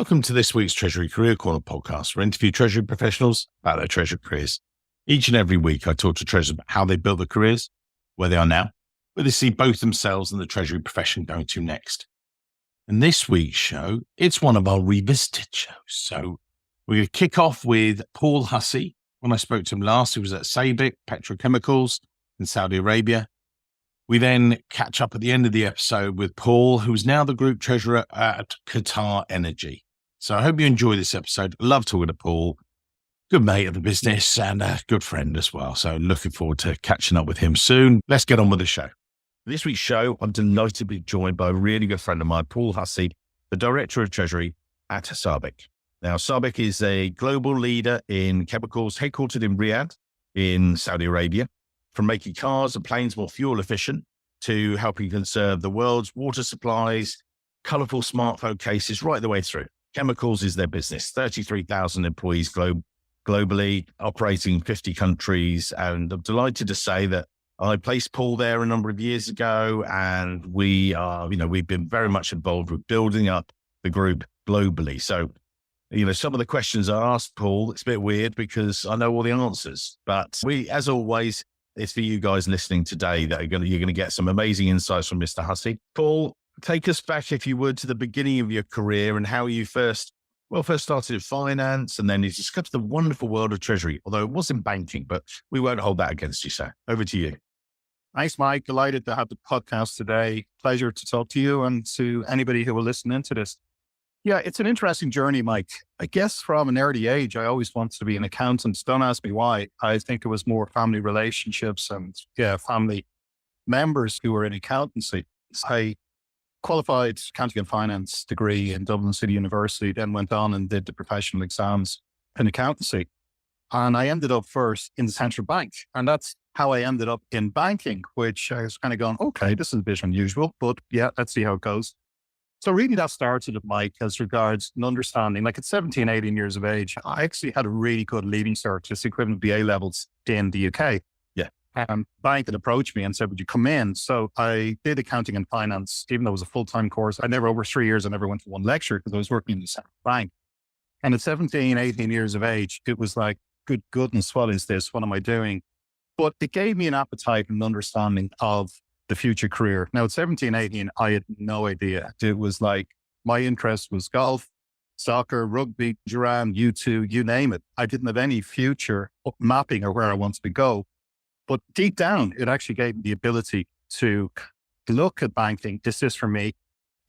Welcome to this week's Treasury Career Corner podcast, where I interview Treasury professionals about their Treasury careers. Each and every week, I talk to Treasurers about how they built their careers, where they are now, where they see both themselves and the Treasury profession going to next. And this week's show, it's one of our revisited shows. So we're going to kick off with Paul Hussey. When I spoke to him last, he was at SABIC, petrochemicals in Saudi Arabia. We then catch up at the end of the episode with Paul, who's now the group treasurer at QatarEnergy. So I hope you enjoy this episode. Love talking to Paul, good mate of the business and a good friend as well. So looking forward to catching up with him soon. Let's get on with the show. This week's show, I'm delighted to be joined by a really good friend of mine, Paul Hussey, the Director of Treasury at SABIC. Now, SABIC is a global leader in chemicals, headquartered in Riyadh in Saudi Arabia, from making cars and planes more fuel efficient to helping conserve the world's water supplies, colorful smartphone cases, right the way through. Chemicals is their business, 33,000 employees globally, operating in 50 countries. And I'm delighted to say that I placed Paul there a number of years ago, and we've been very much involved with building up the group globally. So, some of the questions I asked Paul, it's a bit weird because I know all the answers, but as always, it's for you guys listening today that you're going to get some amazing insights from Mr. Hussey. Paul, take us back, if you would, to the beginning of your career and how you first started in finance, and then you discovered the wonderful world of Treasury, although it was in banking, but we won't hold that against you, sir. Over to you. Thanks, Mike. Delighted to have the podcast today. Pleasure to talk to you and to anybody who will listen into this. Yeah, it's an interesting journey, Mike. I guess from an early age, I always wanted to be an accountant. Don't ask me why. I think it was more family relationships and family members who were in accountancy. I qualified accounting and finance degree in Dublin City University, then went on and did the professional exams in accountancy. And I ended up first in the central bank. And that's how I ended up in banking, which I was kind of going, okay, this is a bit unusual, but yeah, let's see how it goes. So really that started at Mike as regards an understanding, like at 17, 18 years of age, I actually had a really good leaving cert, just equivalent BA levels in the UK. Yeah. Bank had approached me and said, would you come in? So I did accounting and finance, even though it was a full-time course. Over 3 years, I never went to one lecture because I was working in the central bank. And at 17, 18 years of age, it was like, good goodness, what is this? What am I doing? But it gave me an appetite and understanding of the future career. Now at 17, 18, I had no idea. It was like, my interest was golf, soccer, rugby, Duran, U2, you name it. I didn't have any future mapping or where I wanted to go. But deep down, it actually gave me the ability to look at banking. This is for me.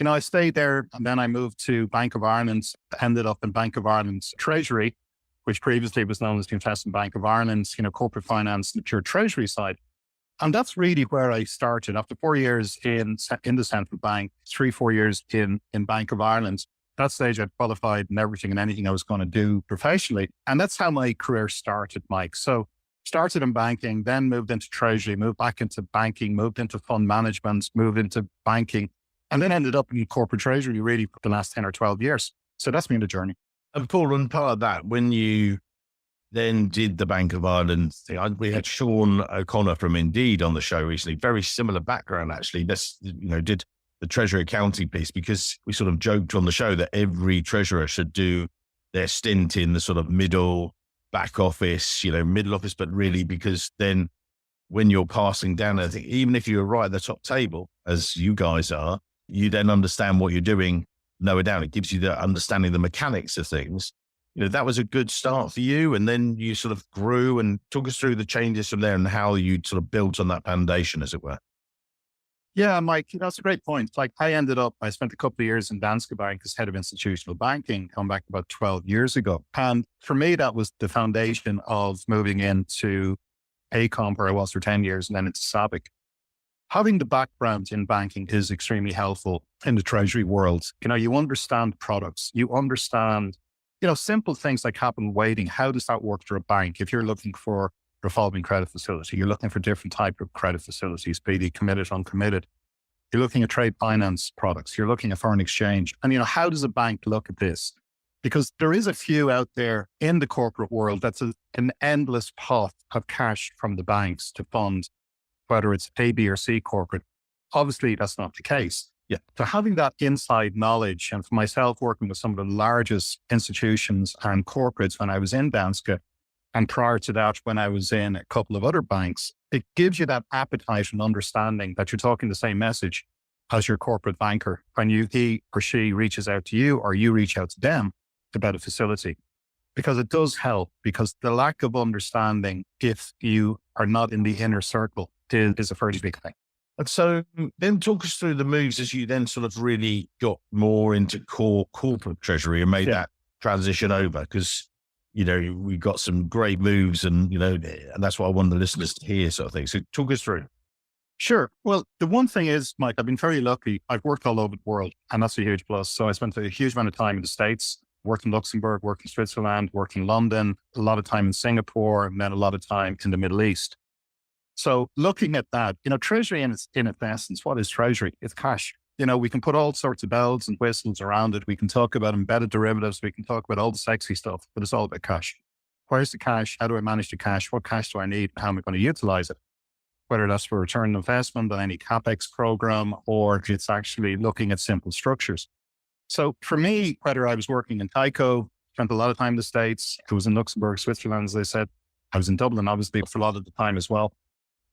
I stayed there and then I moved to Bank of Ireland, ended up in Bank of Ireland's Treasury, which previously was known as the Investment Bank of Ireland, corporate finance, the pure Treasury side. And that's really where I started. After 4 years in the central bank, 3-4 years in Bank of Ireland, that stage I'd qualified in everything and anything I was going to do professionally. And that's how my career started, Mike. So started in banking, then moved into Treasury, moved back into banking, moved into fund management, moved into banking, and then ended up in corporate Treasury really for the last 10 or 12 years. So that's been the journey. And Paul, and part of that, when you then did the Bank of Ireland thing, we had Sean O'Connor from Indeed on the show recently, very similar background actually. This, did the treasury accounting piece, because we sort of joked on the show that every treasurer should do their stint in the sort of middle back office, middle office, but really because then when you're passing down, I think even if you're right at the top table, as you guys are, you then understand what you're doing lower down. It gives you the understanding the mechanics of things. That was a good start for you. And then you sort of grew, and took us through the changes from there and how you sort of built on that foundation, as it were. Yeah, Mike, that's a great point. Like I spent a couple of years in Danske Bank as head of institutional banking, come back about 12 years ago. And for me, that was the foundation of moving into ACOM, where I was for 10 years, and then into SABIC. Having the background in banking is extremely helpful in the treasury world. You understand products, you understand simple things like capital weighting. How does that work for a bank? If you're looking for revolving credit facility, you're looking for different type of credit facilities, be they committed, uncommitted. You're looking at trade finance products. You're looking at foreign exchange. And, how does a bank look at this? Because there is a few out there in the corporate world that's an endless pot of cash from the banks to fund, whether it's A, B, or C corporate. Obviously, that's not the case. Yeah. So having that inside knowledge, and for myself working with some of the largest institutions and corporates when I was in Danske, and prior to that, when I was in a couple of other banks, it gives you that appetite and understanding that you're talking the same message as your corporate banker when he or she reaches out to you or you reach out to them about a facility. Because it does help, because the lack of understanding, if you are not in the inner circle, is a fairly big thing. And so then talk us through the moves as you then sort of really got more into core corporate treasury and made that transition over. Because, we've got some great moves and, and that's what I want the listeners to hear sort of thing. So talk us through. Sure. Well, the one thing is, Mike, I've been very lucky. I've worked all over the world, and that's a huge plus. So I spent a huge amount of time in the States, worked in Luxembourg, worked in Switzerland, worked in London, a lot of time in Singapore, and then a lot of time in the Middle East. So looking at that, treasury in its essence, what is treasury? It's cash. We can put all sorts of bells and whistles around it. We can talk about embedded derivatives. We can talk about all the sexy stuff, but it's all about cash. Where's the cash? How do I manage the cash? What cash do I need? How am I going to utilize it? Whether that's for return on investment on any CapEx program, or it's actually looking at simple structures. So for me, whether I was working in Tyco, spent a lot of time in the States, I was in Luxembourg, Switzerland, as I said, I was in Dublin, obviously, for a lot of the time as well.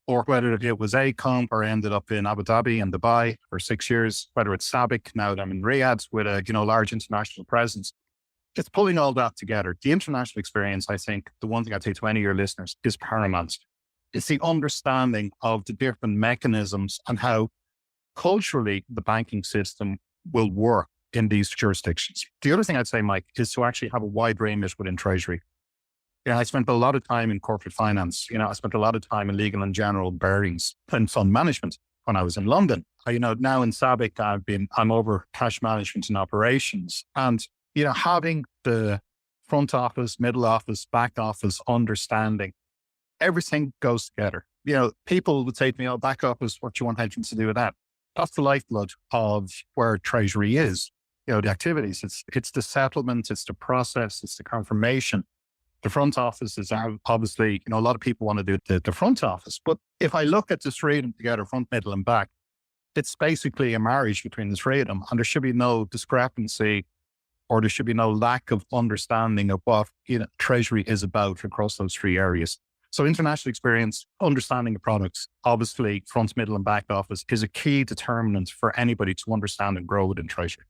Or whether it was ACOM or I ended up in Abu Dhabi and Dubai for 6 years, whether it's SABIC, now that I'm in Riyadh with a large international presence. It's pulling all that together. The international experience, I think, the one thing I'd say to any of your listeners is paramount. It's the understanding of the different mechanisms and how culturally the banking system will work in these jurisdictions. The other thing I'd say, Mike, is to actually have a wide remit within Treasury. I spent a lot of time in corporate finance. I spent a lot of time in legal and general bearings and fund management when I was in London. Now in SABIC, I'm over cash management and operations. And, having the front office, middle office, back office understanding, everything goes together. People would say to me, "Oh, back office, what do you want anything to do with that?" That's the lifeblood of where Treasury is. The activities, it's the settlement, it's the process, it's the confirmation. The front office is obviously, a lot of people want to do the front office. But if I look at the three of them together, front, middle, and back, it's basically a marriage between the three of them. And there should be no discrepancy, or there should be no lack of understanding of what Treasury is about across those three areas. So international experience, understanding the products, obviously front, middle, and back office is a key determinant for anybody to understand and grow within Treasury.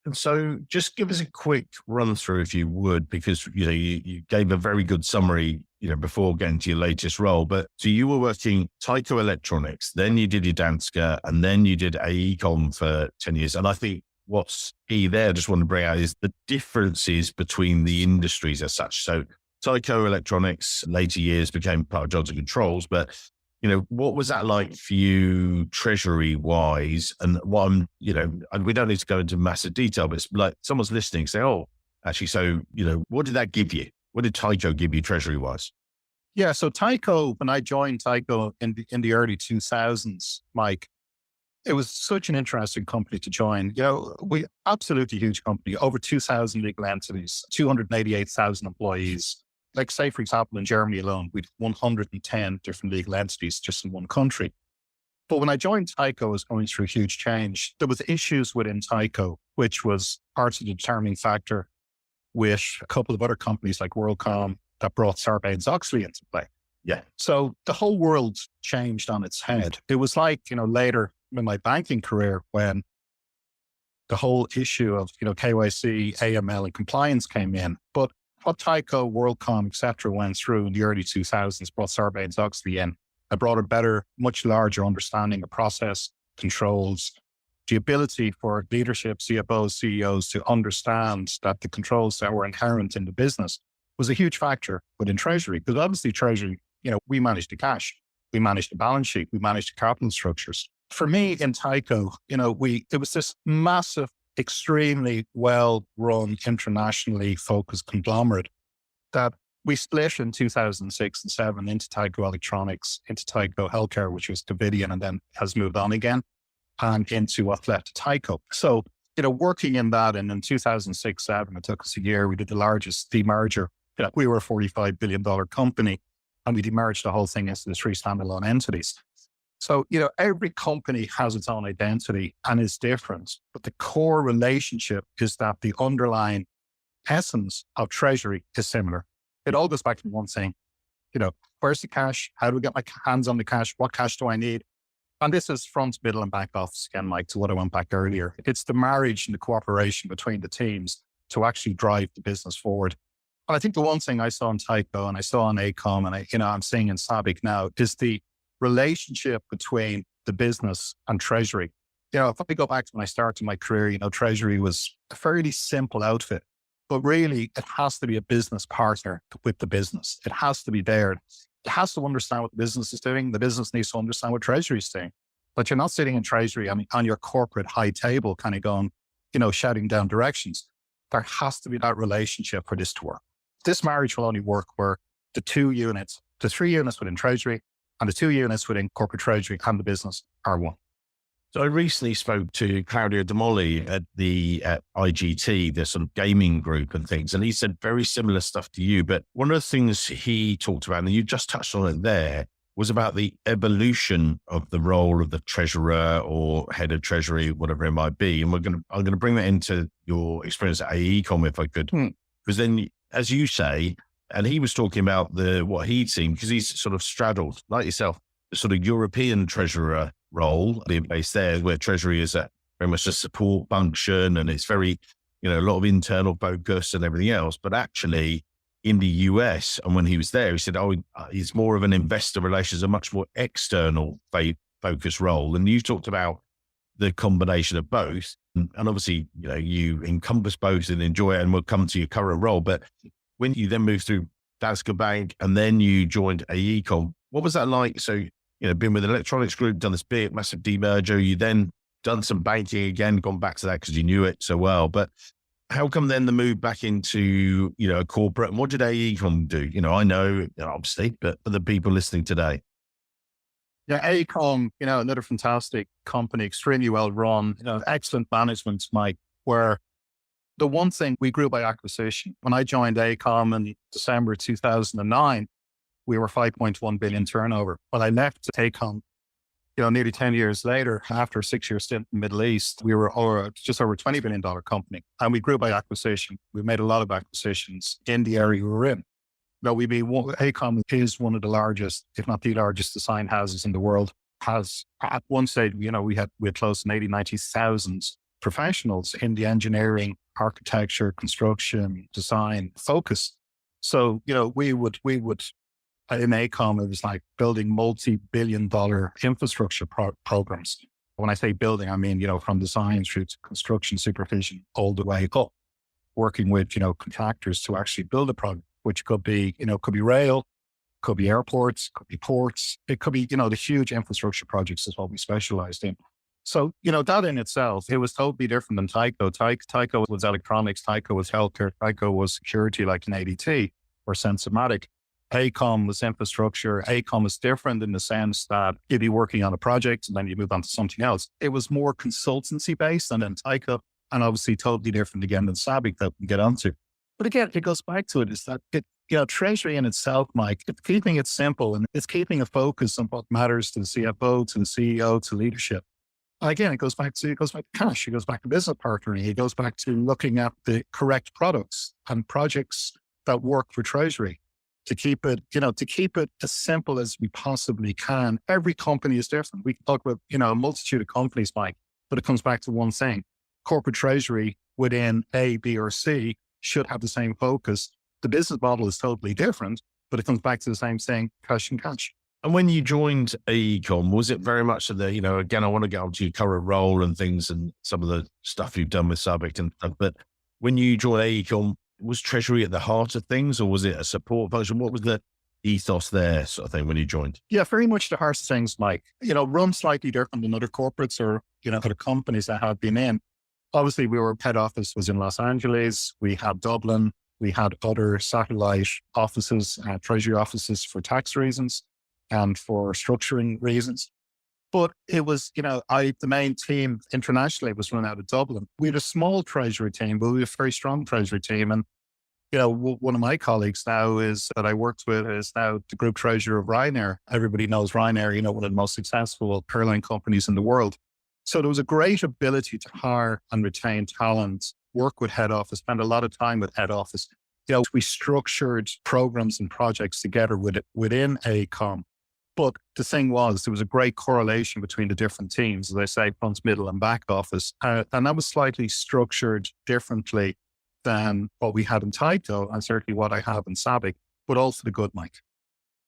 And so just give us a quick run through, if you would, because, you gave a very good summary, before getting to your latest role. But so you were working Tyco Electronics, then you did your Danske, and then you did AECOM for 10 years. And I think what's key there, I just want to bring out, is the differences between the industries as such. So Tyco Electronics, later years became part of Johnson Controls, but what was that like for you treasury wise? And and we don't need to go into massive detail, but it's like someone's listening, say, "Oh, actually, so, what did that give you? What did Tyco give you treasury wise?" Yeah. So Tyco, when I joined Tyco in the early 2000s, Mike, it was such an interesting company to join. We absolutely huge company, over 2,000 legal entities, 288,000 employees. Like, say, for example, in Germany alone, we had 110 different legal entities just in one country. But when I joined Tyco, I was going through huge change. There was issues within Tyco, which was part of the determining factor with a couple of other companies like WorldCom that brought Sarbanes-Oxley into play. Yeah. So the whole world changed on its head. It was like, later in my banking career, when the whole issue of, KYC, AML and compliance came in. But what Tyco, WorldCom, et cetera, went through in the early 2000s brought Sarbanes-Oxley in. I brought a better, much larger understanding of process, controls, the ability for leadership, CFOs, CEOs to understand that the controls that were inherent in the business was a huge factor within Treasury. Because obviously Treasury, we manage the cash, we manage the balance sheet, we manage the capital structures. For me in Tyco, it was this massive, extremely well-run, internationally focused conglomerate that we split in 2006 and 2007 into Tyco Electronics, into Tyco Healthcare, which was Davidian, and then has moved on again, and into what's left of Tyco. So, working in that, and in 2006, 2007, it took us a year. We did the largest demerger. We were a $45 billion company, and we demerged the whole thing into the three standalone entities. So, every company has its own identity and is different, but the core relationship is that the underlying essence of treasury is similar. It all goes back to one thing, where's the cash? How do we get my hands on the cash? What cash do I need? And this is front, middle, and back office again, Mike, to what I went back earlier. It's the marriage and the cooperation between the teams to actually drive the business forward. And I think the one thing I saw in Tyco and I saw in AECOM and I'm seeing in SABIC now is the relationship between the business and treasury. If I go back to when I started my career, treasury was a fairly simple outfit, but really it has to be a business partner with the business. It has to be there. It has to understand what the business is doing. The business needs to understand what treasury is doing. But you're not sitting in treasury, on your corporate high table, kind of going, shouting down directions. There has to be that relationship for this to work. This marriage will only work where the 3 units within treasury and the 2 units within corporate treasury and the business are one. So I recently spoke to Claudio Demoli at the IGT, the sort of gaming group and things, and he said very similar stuff to you. But one of the things he talked about, and you just touched on it there, was about the evolution of the role of the treasurer or head of treasury, whatever it might be. And I'm going to bring that into your experience at AECOM if I could, because then, as you say, and he was talking about what he'd seen, because he's sort of straddled, like yourself, the sort of European treasurer role being based there, where treasury is very much a support function and it's very, a lot of internal focus and everything else. But actually in the US, and when he was there, he said, he's more of an investor relations, a much more external focused role. And you talked about the combination of both. And obviously, you encompass both and enjoy it, and we'll come to your current role. But when you then moved through Danske Bank and then you joined AECOM, what was that like? So, been with the electronics group, done this big, massive demerger, you then done some banking again, gone back to that because you knew it so well. But how come then the move back into, a corporate, and what did AECOM do? I know, obviously, but for the people listening today. Yeah, AECOM, another fantastic company, extremely well run, excellent management, Mike, where the one thing we grew by acquisition. When I joined AECOM in December 2009, we were 5.1 billion turnover. When I left AECOM, nearly 10 years later, after a 6-year stint in the Middle East, we were just over a $20 billion company, and we grew by acquisition. We made a lot of acquisitions in the area we were in. AECOM is one of the largest, if not the largest, design houses in the world. Has at one stage, we had close to 90,000 professionals in the engineering, architecture, construction, design focus. So, we would in AECOM, it was like building multi-billion-dollar infrastructure programs. When I say building, I mean, from design through to construction supervision all the way up, working with, contractors to actually build a project, which could be rail, could be airports, could be ports. It could be, the huge infrastructure projects is what we specialized in. So, that in itself, it was totally different than Tyco. Tyco was electronics, Tyco was healthcare, Tyco was security like an ADT or Sensomatic. AECOM was infrastructure. AECOM was different in the sense that you'd be working on a project and then you move on to something else. It was more consultancy based, and then Tyco, and obviously totally different again than SABIC that we can get onto. But again, it goes back to it is that treasury in itself, Mike, it's keeping it simple and it's keeping a focus on what matters to the CFO, to the CEO, to leadership. And again, it goes back to cash. It goes back to business partnering. It goes back to looking at the correct products and projects that work for treasury. To keep it as simple as we possibly can. Every company is different. We can talk about, a multitude of companies, Mike, but it comes back to one thing. Corporate treasury within A, B, or C should have the same focus. The business model is totally different, but it comes back to the same thing, cash and cash. And when you joined AECOM, was it very much of the, again, I want to get onto your current role and things and some of the stuff you've done with SABIC and stuff, but when you joined AECOM, was treasury at the heart of things, or was it a support function? What was the ethos there sort of thing when you joined? Yeah, very much the heart of things, Mike. Run slightly different than other corporates or, other companies that have been in. Obviously, head office was in Los Angeles. We had Dublin. We had other satellite offices, treasury offices for tax reasons and for structuring reasons. But it was, the main team internationally was run out of Dublin. We had a small treasury team, but we had a very strong treasury team. And One of my colleagues now that I worked with is now the group treasurer of Ryanair. Everybody knows Ryanair, one of the most successful airline companies in the world. So there was a great ability to hire and retain talent, work with head office, spend a lot of time with head office. We structured programs and projects together within AECOM. But the thing was, there was a great correlation between the different teams, as I say, front, middle, and back office. And that was slightly structured differently than what we had in Tyco and certainly what I have in SABIC, but also the good, Mike.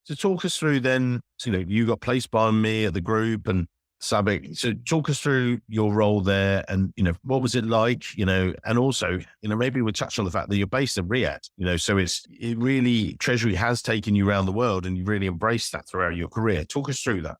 So talk us through then, you got placed by me at the group and SABIC. So talk us through your role there and, what was it like, and also, maybe we'll touch on the fact that you're based in Riyadh, so it really, Treasury has taken you around the world and you really embraced that throughout your career. Talk us through that.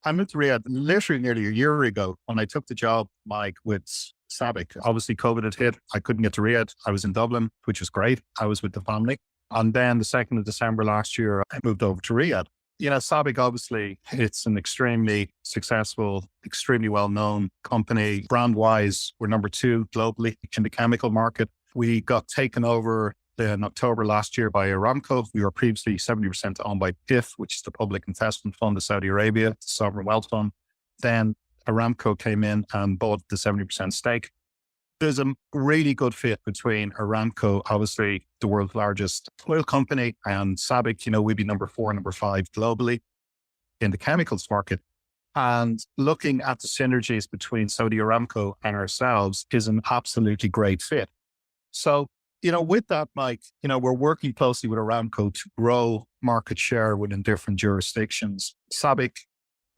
I moved to Riyadh literally nearly a year ago when I took the job, Mike, with SABIC. Obviously, COVID had hit. I couldn't get to Riyadh. I was in Dublin, which was great. I was with the family. And then the 2nd of December last year, I moved over to Riyadh. SABIC, obviously, it's an extremely successful, extremely well-known company. Brand-wise, we're number 2 globally in the chemical market. We got taken over in October last year by Aramco. We were previously 70% owned by PIF, which is the Public Investment Fund of Saudi Arabia, the sovereign wealth fund. Then Aramco came in and bought the 70% stake. There's a really good fit between Aramco, obviously the world's largest oil company, and SABIC. We'd be number 4, number 5 globally in the chemicals market. And looking at the synergies between Saudi Aramco and ourselves is an absolutely great fit. So, with that, Mike, we're working closely with Aramco to grow market share within different jurisdictions. SABIC,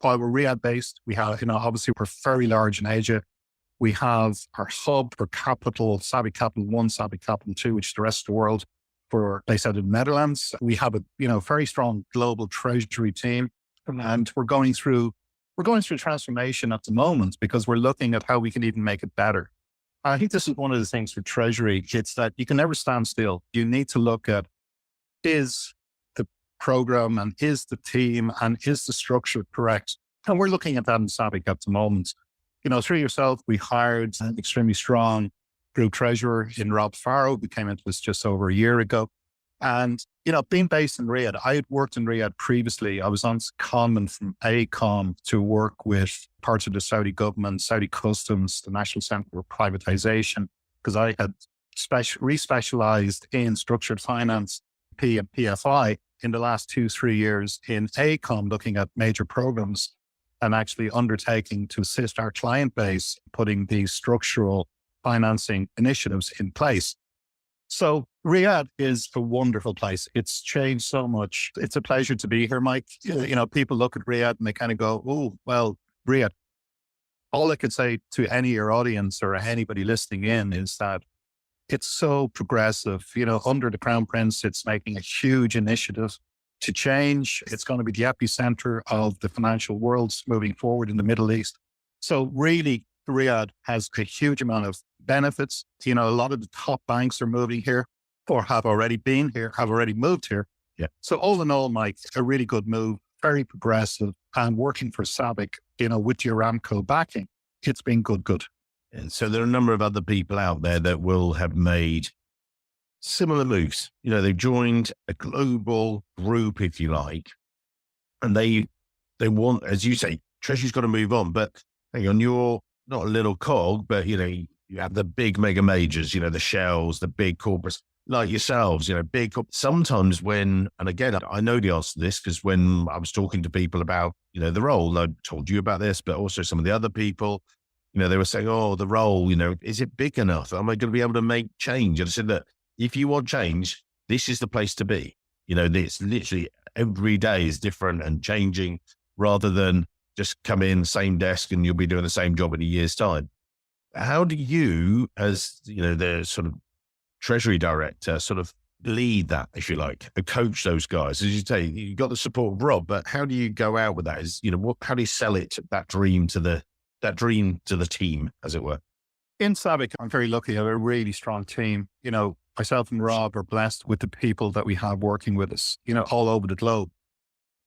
while we're Riyadh based, we have, obviously we're very large in Asia. We have our hub for capital, SABIC Capital 1, SABIC Capital 2, which is the rest of the world, based out of the Netherlands. We have a very strong global treasury team, and we're going through transformation at the moment because we're looking at how we can even make it better. I think this is one of the things for treasury. It's that you can never stand still. You need to look at, is the program and is the team and is the structure correct? And we're looking at that in SABIC at the moment. Through yourself, we hired an extremely strong group treasurer in Rob Farrow, who came into us just over a year ago. And, being based in Riyadh, I had worked in Riyadh previously. I was on secondment from AECOM to work with parts of the Saudi government, Saudi customs, the National Center for Privatization, because I had re-specialized in structured finance, P and PFI in the last 2-3 years in AECOM, looking at major programs and actually undertaking to assist our client base, putting these structural financing initiatives in place. So Riyadh is a wonderful place. It's changed so much. It's a pleasure to be here, Mike. People look at Riyadh and they kind of go, oh, well, Riyadh. All I could say to any of your audience or anybody listening in is that it's so progressive. Under the Crown Prince, it's making a huge initiative to change. It's going to be the epicenter of the financial world moving forward in the Middle East. So really, Riyadh has a huge amount of benefits. A lot of the top banks are moving here or have already been here, have already moved here. Yeah. So all in all, Mike, a really good move, very progressive, and working for SABIC, with your Aramco backing, it's been good. And so there are a number of other people out there that will have made similar moves. They've joined a global group, if you like, and they want, as you say, Treasury's got to move on. But hang on, you're not a little cog, but you have the big mega majors, the Shells, the big corporates like yourselves, big. Sometimes when, and again, I know the answer to this because when I was talking to people about, the role, I told you about this, but also some of the other people, they were saying, oh, the role, is it big enough? Am I going to be able to make change? And I said, look, if you want change, this is the place to be. It's literally every day is different and changing rather than just come in, same desk, and you'll be doing the same job in a year's time. How do you, as the sort of treasury director, sort of lead that, if you like, and coach those guys? As you say, you got the support of Rob, but how do you go out with that? How do you sell it, that dream to the team, as it were? In SABIC, I'm very lucky. I have a really strong team. Myself and Rob are blessed with the people that we have working with us, all over the globe.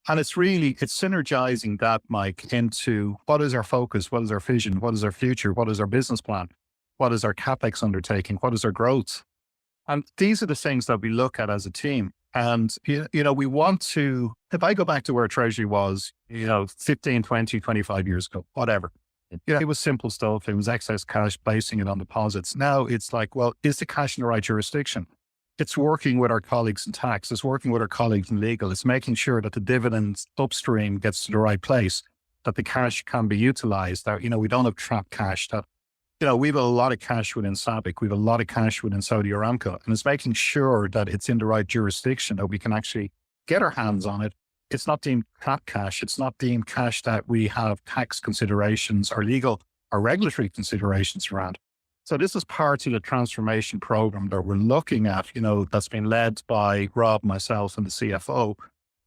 And it's synergizing that, Mike, into what is our focus? What is our vision? What is our future? What is our business plan? What is our CapEx undertaking? What is our growth? And these are the things that we look at as a team. And, we want to, if I go back to where Treasury was, 15, 20, 25 years ago, whatever, it was simple stuff. It was excess cash, placing it on deposits. Now it's like, well, is the cash in the right jurisdiction? It's working with our colleagues in tax. It's working with our colleagues in legal. It's making sure that the dividends upstream gets to the right place, that the cash can be utilized, that, we don't have trapped cash, that, we have a lot of cash within SABIC. We have a lot of cash within Saudi Aramco, and it's making sure that it's in the right jurisdiction, that we can actually get our hands on it. It's not deemed trapped cash. It's not deemed cash that we have tax considerations or legal or regulatory considerations around. So this is part of the transformation program that we're looking at, that's been led by Rob, myself, and the CFO,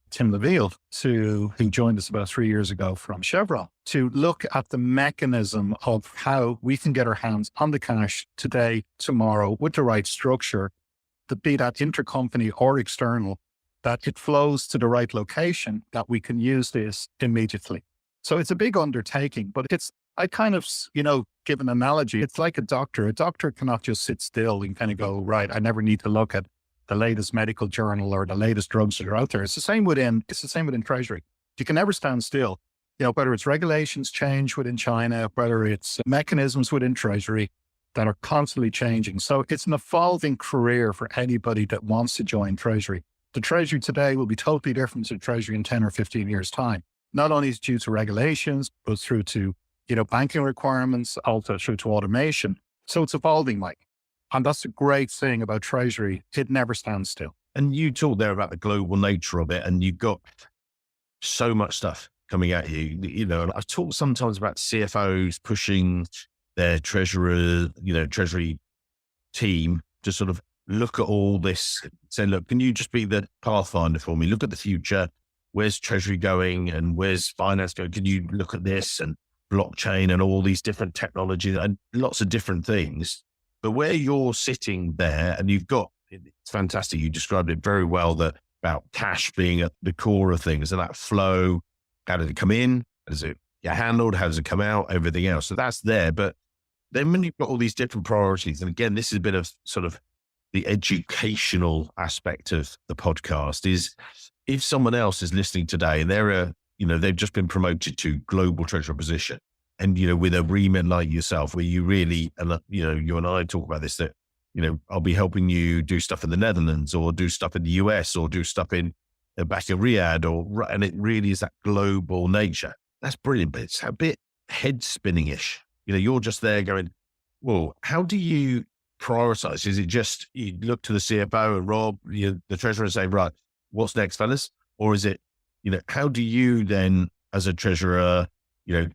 Tim Leville, who joined us about 3 years ago from Chevron, to look at the mechanism of how we can get our hands on the cash today, tomorrow, with the right structure, to be that intercompany or external, that it flows to the right location, that we can use this immediately. So it's a big undertaking, but I kind of, give an analogy. It's like a doctor. A doctor cannot just sit still and kind of go, right, I never need to look at the latest medical journal or the latest drugs that are out there. It's the same within Treasury. You can never stand still. Whether it's regulations change within China, whether it's mechanisms within Treasury that are constantly changing. So it's an evolving career for anybody that wants to join Treasury. The Treasury today will be totally different to Treasury in 10 or 15 years' time. Not only is it due to regulations, but through to, banking requirements, also through to automation. So it's evolving, Mike. And that's a great thing about Treasury. It never stands still. And you talked there about the global nature of it, and you've got so much stuff coming at you. And I've talked sometimes about CFOs pushing their Treasury team to sort of look at all this, say, look, can you just be the pathfinder for me? Look at the future. Where's Treasury going and where's finance going? Can you look at this and blockchain and all these different technologies and lots of different things? But where you're sitting there, and it's fantastic. You described it very well, about cash being at the core of things and that flow. How does it come in? How does it get handled? How does it come out? Everything else. So that's there. But then when you've got all these different priorities, and again, this is a bit of sort of the educational aspect of the podcast, is if someone else is listening today and they've just been promoted to global treasurer position, and, with a remit like yourself, where you really, and you and I talk about this, that, I'll be helping you do stuff in the Netherlands or do stuff in the US or do stuff in back in Riyadh, and it really is that global nature. That's brilliant, but it's a bit head spinning-ish. You're just there going, well, how do you prioritize? Is it just, you look to the CFO and Rob, the treasurer, and say, right, what's next, fellas? Or is it, how do you then, as a treasurer,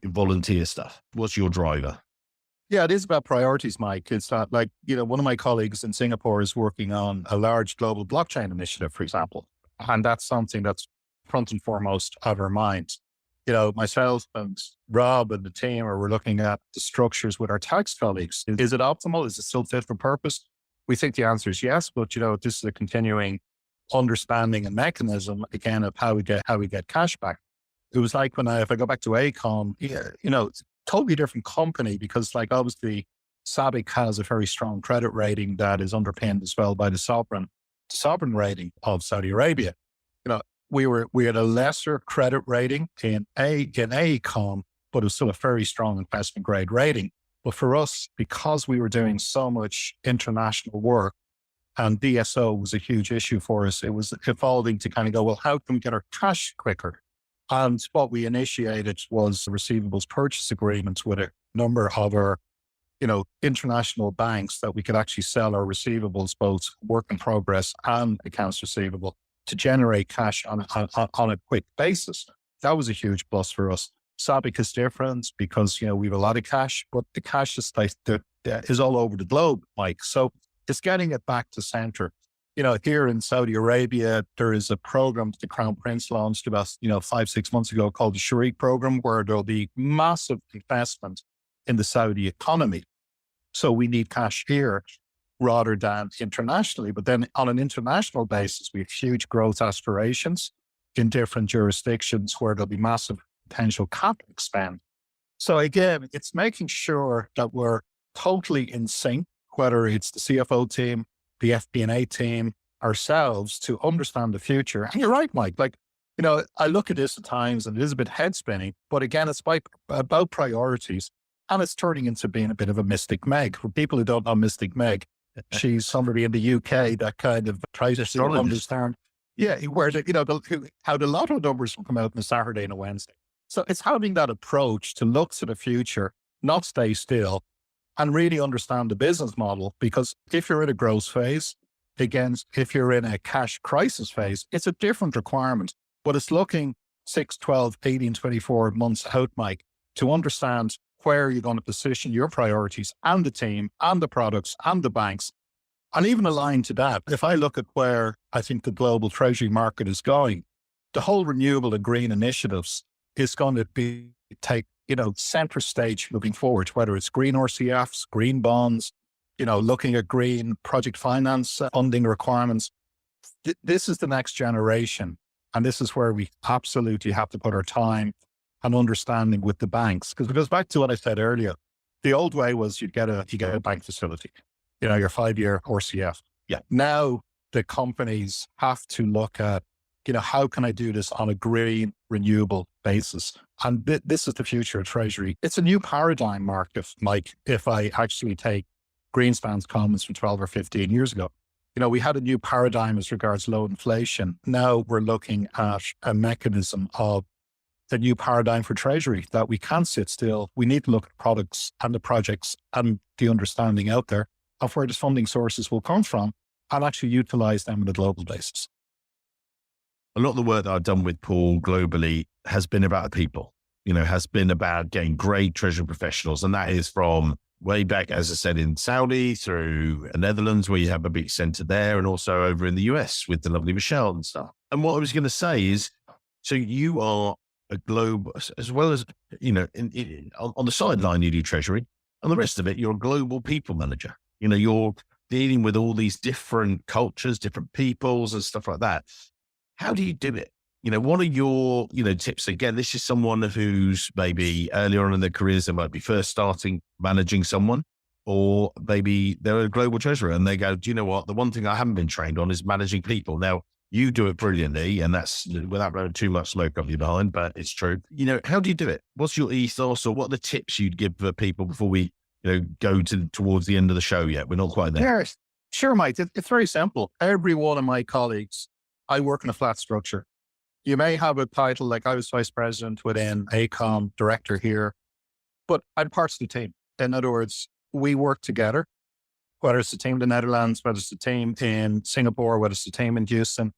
volunteer stuff? What's your driver? Yeah, it is about priorities, Mike. It's not like, one of my colleagues in Singapore is working on a large global blockchain initiative, for example. And that's something that's front and foremost of our minds. Myself and Rob and the team we're looking at the structures with our tax colleagues. Is it optimal? Is it still fit for purpose? We think the answer is yes, but this is a continuing understanding and mechanism, again, of how we get cash back. It was like if I go back to AECOM, it's a totally different company, because obviously SABIC has a very strong credit rating that is underpinned as well by the sovereign rating of Saudi Arabia. We had a lesser credit rating in AECOM, but it was still a very strong investment grade rating. But for us, because we were doing so much international work, and DSO was a huge issue for us, it was evolving to kind of go, well, how can we get our cash quicker? And what we initiated was receivables purchase agreements with a number of our, international banks, that we could actually sell our receivables, both work in progress and accounts receivable, to generate cash on a quick basis. That was a huge plus for us. SABIC is different because, we have a lot of cash, but the cash is all over the globe, Mike. So it's getting it back to center. Here in Saudi Arabia, there is a program that the Crown Prince launched about, 5-6 months ago, called the Sharik program, where there'll be massive investment in the Saudi economy. So we need cash here rather than internationally. But then on an international basis, we have huge growth aspirations in different jurisdictions where there'll be massive potential capital spend. So again, it's making sure that we're totally in sync, whether it's the CFO team, the FP&A team, ourselves to understand the future. And you're right, Mike. Like, I look at this at times and it is a bit head spinning, but again, it's about priorities, and it's turning into being a bit of a Mystic Meg. For people who don't know Mystic Meg, she's somebody in the UK that kind of tries to understand, where how the lotto numbers will come out on a Saturday and a Wednesday. So it's having that approach to look to the future, not stay still, and really understand the business model. Because if you're in a growth phase, again, if you're in a cash crisis phase, it's a different requirement. But it's looking 6, 12, 18, 24 months out, Mike, to understand where you're going to position your priorities and the team and the products and the banks. And even aligned to that, if I look at where I think the global treasury market is going, the whole renewable and green initiatives is going to take center stage moving forward, whether it's green RCFs, green bonds, looking at green project finance funding requirements. This is the next generation. And this is where we absolutely have to put our time and understanding with the banks. Because it goes back to what I said earlier. The old way was you get a bank facility, your 5-year RCF. Yeah. Now the companies have to look at, how can I do this on a green, renewable basis? And this is the future of Treasury. It's a new paradigm, Mark, if I actually take Greenspan's comments from 12 or 15 years ago. We had a new paradigm as regards low inflation. Now we're looking at a mechanism of the new paradigm for Treasury, that we can't sit still. We need to look at products and the projects and the understanding out there of where the funding sources will come from and actually utilize them on a global basis. A lot of the work that I've done with Paul globally has been about people, has been about getting great treasury professionals. And that is from way back, as I said, in Saudi through the Netherlands, where you have a big center there, and also over in the US with the lovely Michelle and stuff. And what I was going to say is, so you are a global, as well as, on the sideline, you do treasury, and the rest of it, you're a global people manager. You're dealing with all these different cultures, different peoples and stuff like that. How do you do it? What are your, tips? Again, this is someone who's maybe earlier on in their careers, they might be first starting managing someone, or maybe they're a global treasurer and they go, do you know what? The one thing I haven't been trained on is managing people. Now, you do it brilliantly, and that's without blowing too much smoke up your behind, but it's true. How do you do it? What's your ethos, or what are the tips you'd give for people before we, go towards the end of the show yet? We're not quite there. Yes, sure, Mike. It's very simple. Every one of my colleagues, I work in a flat structure. You may have a title, like I was vice president within AECOM, director here, but I'm parts of the team. In other words, we work together, whether it's the team in the Netherlands, whether it's the team in Singapore, whether it's the team in Houston,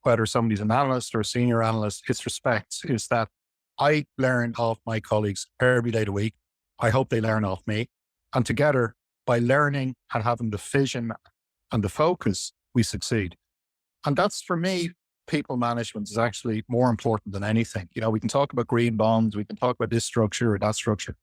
whether somebody's an analyst or a senior analyst. It's respect, is that I learn off my colleagues every day of the week. I hope they learn off me. And together, by learning and having the vision and the focus, we succeed. And that's, for me, people management is actually more important than anything. We can talk about green bonds, we can talk about this structure or that structure.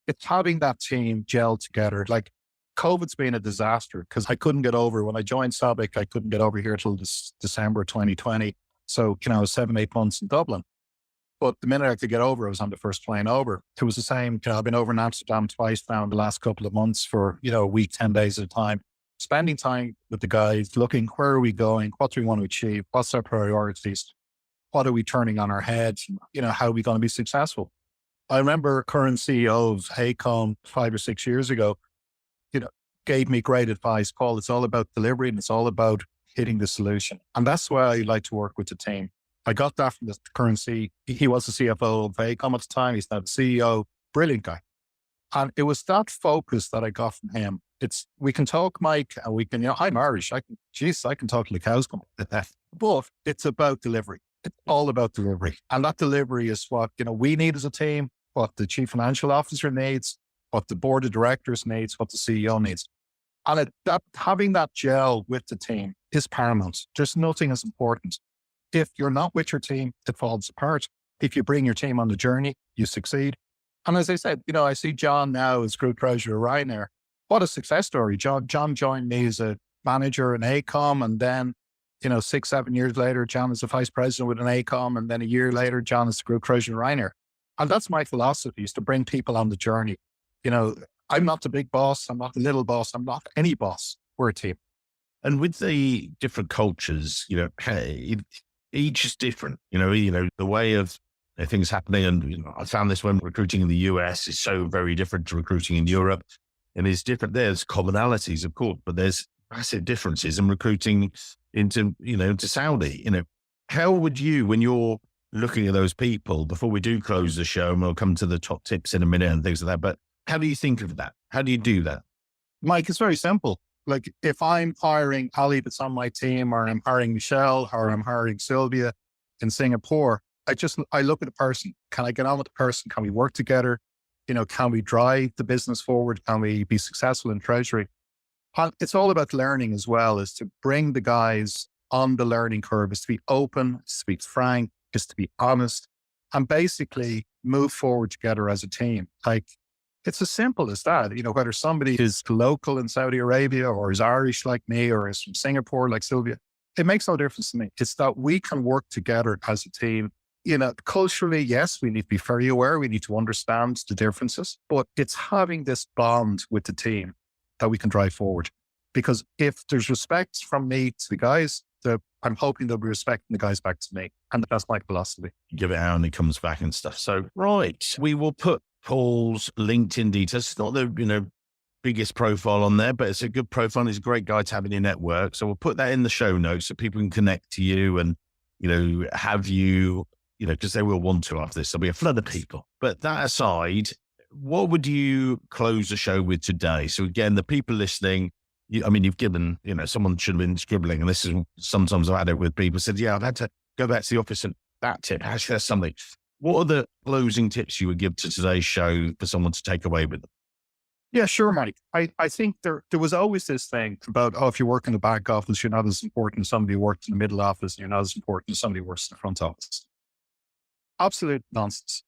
It's having that team gel together. Like, COVID's been a disaster because I couldn't get over, when I joined SABIC, I couldn't get over here till December 2020. So, I was 7-8 months in Dublin. But the minute I could get over, I was on the first plane over. It was the same. I've been over in Amsterdam twice now in the last couple of months for, a week, 10 days at a time. Spending time with the guys, looking, where are we going? What do we want to achieve? What's our priorities? What are we turning on our heads? How are we going to be successful? I remember current CEO of AECOM 5 or 6 years ago, gave me great advice. Paul, it's all about delivery and it's all about hitting the solution. And that's why I like to work with the team. I got that from the current CEO. He was the CFO of AECOM at the time. He's now the CEO. Brilliant guy. And it was that focus that I got from him. We can talk, Mike, and we can, I'm Irish. I can talk to the cows come. But it's about delivery. It's all about delivery. And that delivery is what, we need as a team, what the chief financial officer needs, what the board of directors needs, what the CEO needs. And having that gel with the team is paramount. There's nothing as important. If you're not with your team, it falls apart. If you bring your team on the journey, you succeed. And as I said, I see John now as group treasurer Ryanair. What a success story. John joined me as a manager in AECOM. And then, 6-7 years later, John is a vice president with an AECOM. And then a year later, John is the group treasurer Ryanair. And that's my philosophy, is to bring people on the journey. I'm not the big boss. I'm not the little boss. I'm not any boss. We're a team. And with the different cultures, hey, each is different, the way of things happening. And I found this when recruiting in the US is so very different to recruiting in Europe. And it's different. There's commonalities, of course, but there's massive differences in recruiting into Saudi. How would you, when you're looking at those people, before we do close the show, and we'll come to the top tips in a minute and things like that, but how do you think of that? How do you do that? Mike, it's very simple. Like if I'm hiring Ali that's on my team, or I'm hiring Michelle, or I'm hiring Sylvia in Singapore, I look at the person. Can I get on with the person? Can we work together? Can we drive the business forward? Can we be successful in treasury? And it's all about learning as well, is to bring the guys on the learning curve, is to be open, is to be frank, is to be honest, and basically move forward together as a team. Like it's as simple as that. Whether somebody is local in Saudi Arabia or is Irish like me, or is from Singapore like Sylvia, it makes no difference to me. It's that we can work together as a team. Culturally, yes, we need to be very aware. We need to understand the differences, but it's having this bond with the team that we can drive forward. Because if there's respect from me to the guys, I'm hoping they'll be respecting the guys back to me. And that's my philosophy. Give it out and it comes back and stuff. So, right. We will put Paul's LinkedIn details. It's not the, biggest profile on there, but it's a good profile. He's a great guy to have in your network. So we'll put that in the show notes so people can connect to you and, have you, because they will want to after this. There'll be a flood of people. But that aside, what would you close the show with today? So again, the people listening, you've given, someone should have been scribbling, and this is sometimes I've had it with people said, yeah, I've had to go back to the office and that tip, actually that's something. What are the closing tips you would give to today's show for someone to take away with them? Yeah, sure, Mike. I think there was always this thing about, if you work in the back office, you're not as important as somebody who works in the middle office, and you're not as important as somebody who works in the front office. Absolute nonsense.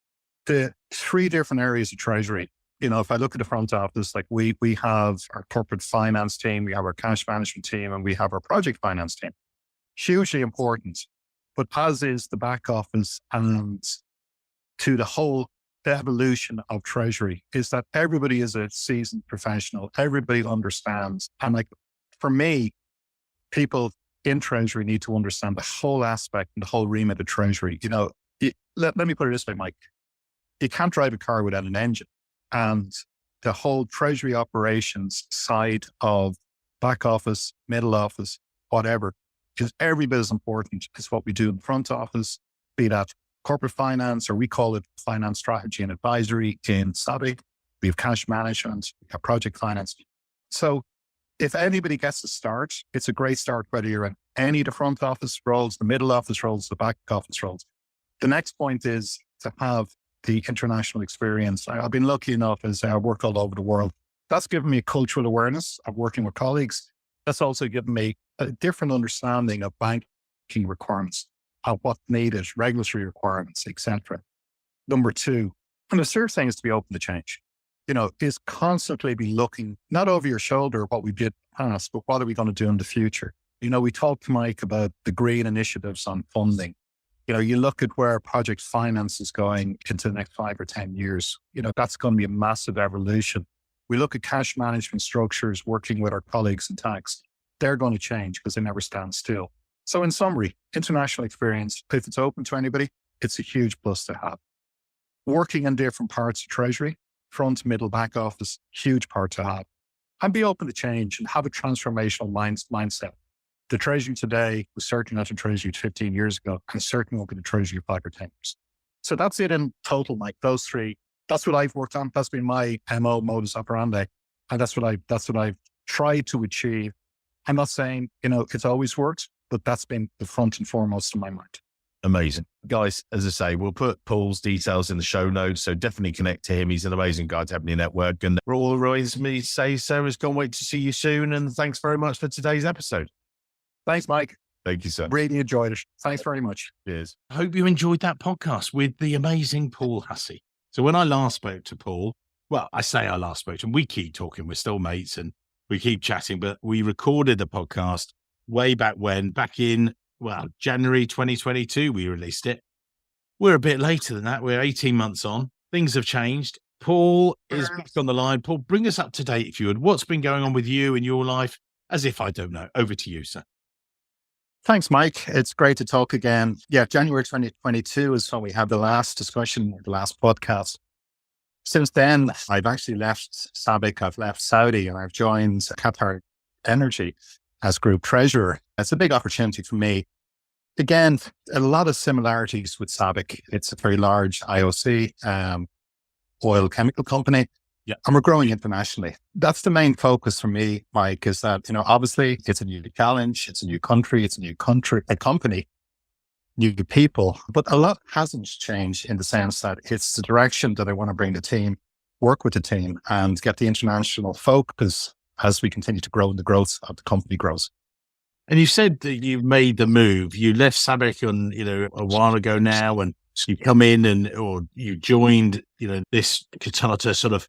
The three different areas of treasury, if I look at the front office, like we have our corporate finance team, we have our cash management team, and we have our project finance team. Hugely important, but as is the back office, and to the whole evolution of treasury, is that everybody is a seasoned professional. Everybody understands. And like for me, people in treasury need to understand the whole aspect and the whole remit of treasury. Let me put it this way, Mike. You can't drive a car without an engine. And the whole treasury operations side of back office, middle office, whatever, is every bit as important as what we do in the front office, be that corporate finance, or we call it finance strategy and advisory in SABIC. We have cash management, we have project finance. So if anybody gets a start, it's a great start, whether you're in any of the front office roles, the middle office roles, the back office roles. The next point is to have the international experience. I've been lucky enough as I work all over the world. That's given me a cultural awareness of working with colleagues. That's also given me a different understanding of banking requirements, of what's needed, regulatory requirements, etc. Number two, and the third thing is to be open to change. Is constantly be looking not over your shoulder what we did in the past, but what are we going to do in the future? We talked to Mike about the green initiatives on funding. You look at where project finance is going into the next 5 or 10 years, that's going to be a massive evolution. We look at cash management structures, working with our colleagues in tax. They're going to change because they never stand still. So in summary, international experience, if it's open to anybody, it's a huge plus to have. Working in different parts of treasury, front, middle, back office, huge part to have. And be open to change and have a transformational mindset. The treasury today was certainly not the treasury 15 years ago, and certainly won't be the treasury 5 or 10 years. So that's it in total, Mike. Those three, that's what I've worked on. That's been my MO, modus operandi. And that's what I've tried to achieve. I'm not saying, it's always worked, but that's been the front and foremost in my mind. Amazing. Guys, as I say, we'll put Paul's details in the show notes, so definitely connect to him. He's an amazing guy to have in your network. And for all the reasons me say, Sarah's can't wait to see you soon. And thanks very much for today's episode. Thanks, Mike. Thank you, sir. Really enjoyed it. Thanks very much. Cheers. I hope you enjoyed that podcast with the amazing Paul Hussey. So when I last spoke to Paul, well, I say I last spoke to him, we keep talking, we're still mates and we keep chatting, but we recorded the podcast way back when, back in, January 2022, we released it. We're a bit later than that. We're 18 months on. Things have changed. Paul is back on the line. Paul, bring us up to date, if you would. What's been going on with you in your life? as if I don't know. Over to you, sir. Thanks, Mike. It's great to talk again. Yeah, January 2022 is when we had the last discussion, the last podcast. Since then, I've actually left SABIC, I've left Saudi, and I've joined QatarEnergy as group treasurer. It's a big opportunity for me. Again, a lot of similarities with SABIC. It's a very large IOC, oil chemical company. Yeah. And we're growing internationally. That's the main focus for me, Mike, is that, obviously it's a new challenge. It's a new country. It's a company, new people, but a lot hasn't changed in the sense that it's the direction that I want to bring the team, work with the team and get the international focus as we continue to grow and the growth of the company grows. And you said that you made the move. You left SABIC a while ago now, and you come in or you joined, this Qatar to sort of,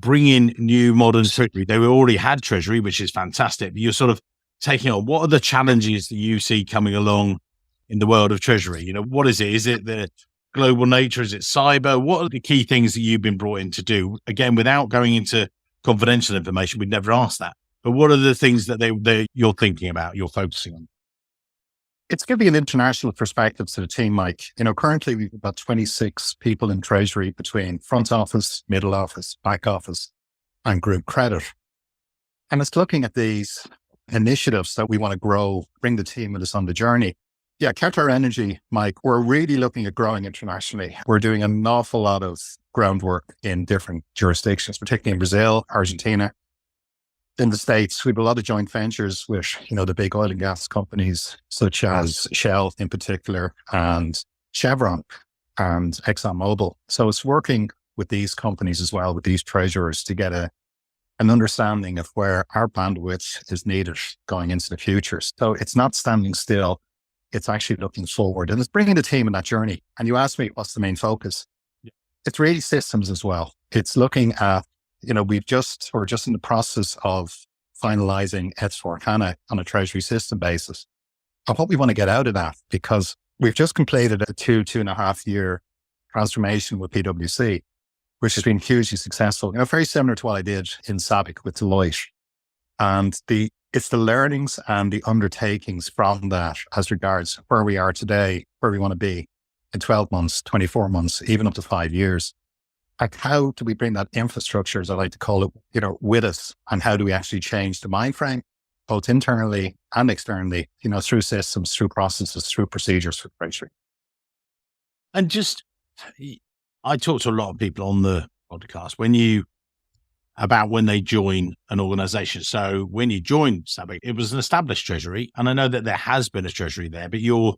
bring in new modern treasury. They already had treasury, which is fantastic. But you're sort of taking on, what are the challenges that you see coming along in the world of treasury? What is it? Is it the global nature? Is it cyber? What are the key things that you've been brought in to do? Again, without going into confidential information, we'd never ask that. But what are the things that you're thinking about, you're focusing on? It's giving an international perspective to the team, Mike. Currently we've about 26 people in treasury between front office, middle office, back office, and group credit. And it's looking at these initiatives that we want to grow, bring the team with us on the journey. Yeah, QatarEnergy, Mike, we're really looking at growing internationally. We're doing an awful lot of groundwork in different jurisdictions, particularly in Brazil, Argentina. In the States, we have a lot of joint ventures with, the big oil and gas companies, such as Shell in particular, and Chevron and ExxonMobil. So it's working with these companies as well, with these treasurers, to get an understanding of where our bandwidth is needed going into the future. So it's not standing still. It's actually looking forward, and it's bringing the team on that journey. And you asked me, what's the main focus? Yeah. It's really systems as well. It's looking at, we're just in the process of finalizing S/4HANA on a treasury system basis. And what we want to get out of that, because we've just completed a 2.5 year transformation with PwC, which has been hugely successful. Very similar to what I did in SABIC with Deloitte. And it's the learnings and the undertakings from that as regards where we are today, where we want to be in 12 months, 24 months, even up to 5 years. Like, how do we bring that infrastructure, as I like to call it, with us? And how do we actually change the mind frame, both internally and externally, through systems, through processes, through procedures for treasury? And I talk to a lot of people on the podcast about when they join an organization. So when you joined SABIC, it was an established treasury. And I know that there has been a treasury there, but you're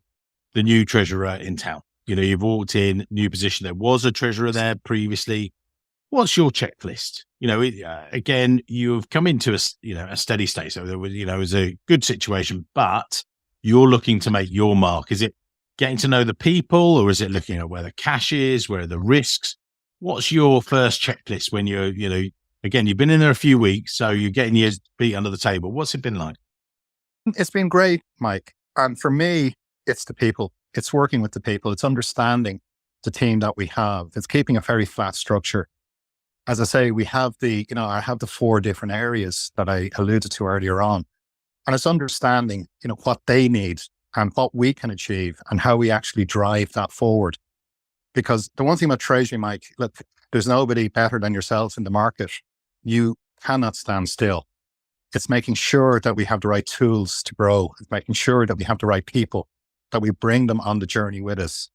the new treasurer in town. You've walked in, new position. There was a treasurer there previously. What's your checklist? Again, you've come into a steady state. So there was, it was a good situation, but you're looking to make your mark. Is it getting to know the people, or is it looking at where the cash is, where are the risks? What's your first checklist when again, you've been in there a few weeks, so you're getting your feet under the table. What's it been like? It's been great, Mike. And for me, it's the people. It's working with the people. It's understanding the team that we have. It's keeping a very flat structure. As I say, we have I have the 4 different areas that I alluded to earlier on. And it's understanding, what they need and what we can achieve and how we actually drive that forward. Because the one thing about treasury, Mike, look, there's nobody better than yourself in the market. You cannot stand still. It's making sure that we have the right tools to grow. It's making sure that we have the right people, that we bring them on the journey with us,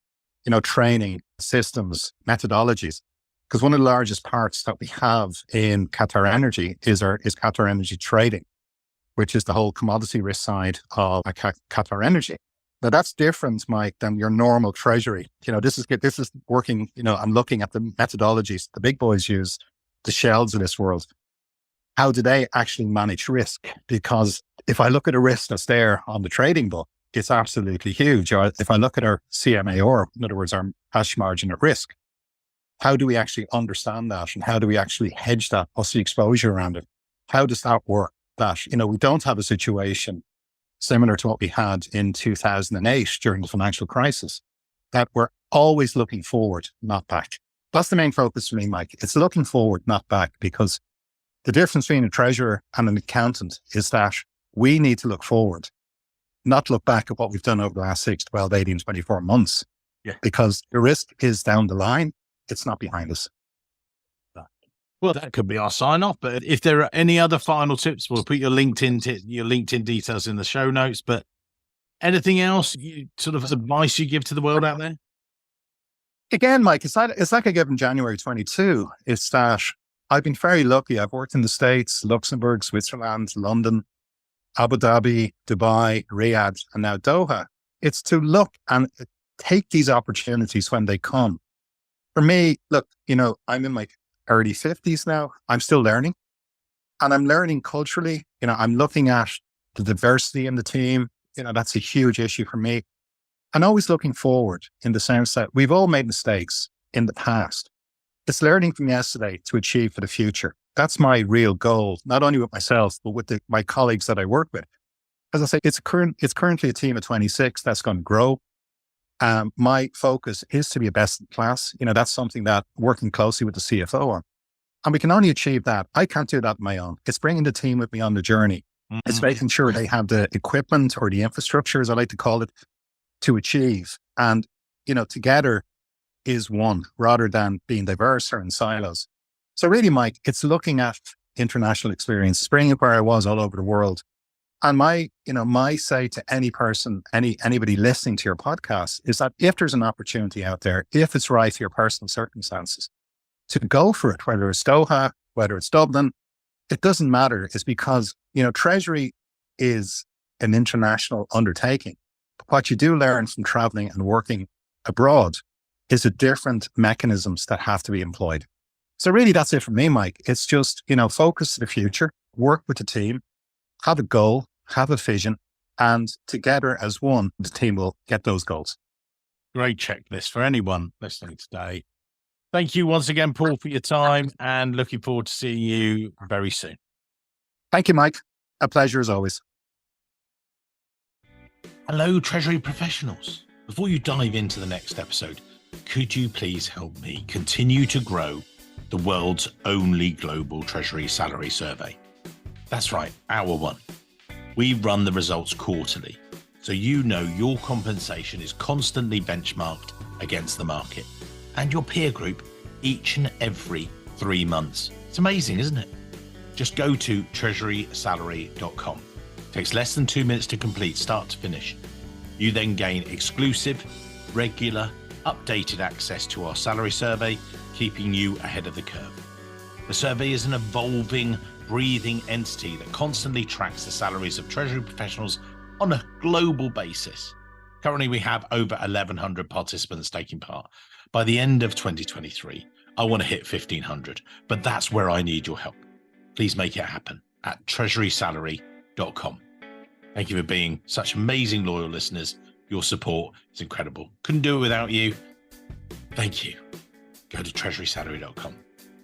training, systems, methodologies. Because one of the largest parts that we have in QatarEnergy is QatarEnergy trading, which is the whole commodity risk side of QatarEnergy. Now that's different, Mike, than your normal treasury. This is working, I'm looking at the methodologies the big boys use, the Shells of this world. How do they actually manage risk? Because if I look at a risk that's there on the trading book, it's absolutely huge. Or if I look at our CMAR, in other words, our cash margin at risk, how do we actually understand that? And how do we actually hedge that? What's the exposure around it? How does that work? That, we don't have a situation similar to what we had in 2008 during the financial crisis, that we're always looking forward, not back. That's the main focus for me, Mike. It's looking forward, not back, because The difference between a treasurer and an accountant is that we need to look forward, not look back at what we've done over the last 6, 12, 18, 24 months. Yeah. Because the risk is down the line. It's not behind us. Well, that could be our sign off. But if there are any other final tips, we'll put your LinkedIn details in the show notes. But anything else, sort of advice you give to the world out there? Again, Mike, it's like I gave in January 22. It's that I've been very lucky. I've worked in the States, Luxembourg, Switzerland, London, Abu Dhabi, Dubai, Riyadh, and now Doha. It's to look and take these opportunities when they come. For me, look, I'm in my early 50s now. I'm still learning, and I'm learning culturally. I'm looking at the diversity in the team. That's a huge issue for me. And always looking forward in the sense that we've all made mistakes in the past. It's learning from yesterday to achieve for the future. That's my real goal, not only with myself, but with my colleagues that I work with. As I say, it's currently a team of 26 that's going to grow. My focus is to be a best in class. That's something that working closely with the CFO on. And we can only achieve that. I can't do that on my own. It's bringing the team with me on the journey. Mm-hmm. It's making sure they have the equipment or the infrastructure, as I like to call it, to achieve. And, together is one rather than being diverse or in silos. So really, Mike, it's looking at international experience, bringing it where I was all over the world. And my say to any person, anybody listening to your podcast is that if there's an opportunity out there, if it's right for your personal circumstances, to go for it, whether it's Doha, whether it's Dublin, it doesn't matter. It's because, Treasury is an international undertaking. But what you do learn from traveling and working abroad is the different mechanisms that have to be employed. So really, that's it for me, Mike. It's just, focus to the future, work with the team, have a goal, have a vision, and together as one, the team will get those goals. Great checklist for anyone listening today. Thank you once again, Paul, for your time, and looking forward to seeing you very soon. Thank you, Mike. A pleasure as always. Hello, Treasury professionals. Before you dive into the next episode, could you please help me continue to grow the world's only global Treasury salary survey? That's right, our one. We run the results quarterly, so your compensation is constantly benchmarked against the market and your peer group each and every 3 months. It's amazing, isn't it? Just go to treasurysalary.com. It takes less than 2 minutes to complete, start to finish. You then gain exclusive, regular, updated access to our salary survey, keeping you ahead of the curve. The survey is an evolving, breathing entity that constantly tracks the salaries of Treasury professionals on a global basis. Currently, we have over 1,100 participants taking part. By the end of 2023, I want to hit 1,500, but that's where I need your help. Please make it happen at treasurysalary.com. Thank you for being such amazing loyal listeners. Your support is incredible. Couldn't do it without you. Thank you. Go to treasurysalary.com.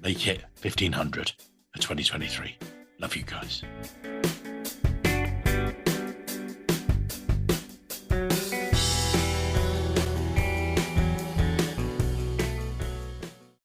Make it 1,500 for 2023. Love you guys.